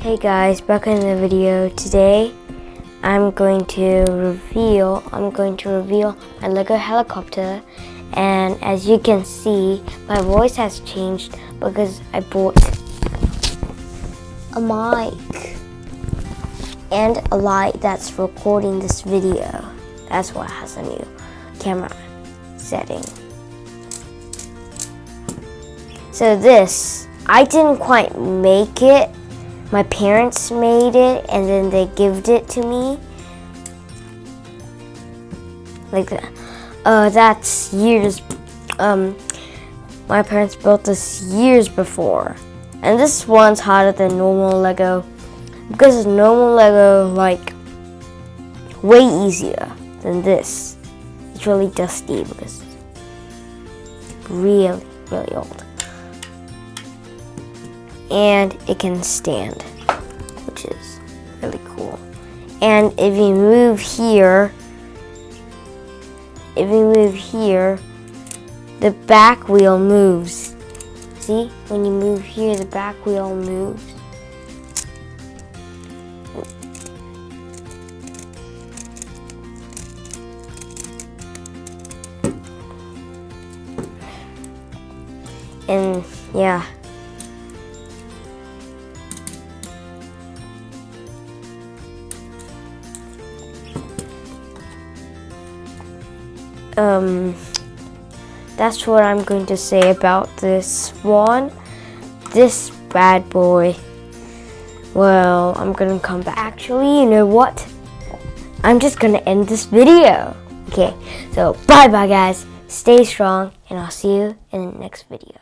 Hey guys, back in the video. Today I'm going to reveal my Lego helicopter, and as you can see my voice has changed because I bought a mic and a light that's recording this video. That's why it has a new camera setting. So this, I didn't quite make it. My parents made it and then they gifted it to me. Like that. That's years. My parents built this years before. And this one's harder than normal Lego. Because normal Lego, like, way easier than this. It's really dusty because it's really, really old. And it can stand, which is really cool. And if you move here, the back wheel moves. See, when you move here, the back wheel moves. And yeah. That's what I'm going to say about this one. This bad boy. Well, I'm gonna come back. Actually, you know what? I'm just gonna end this video. Okay, so bye guys. Stay strong and I'll see you in the next video.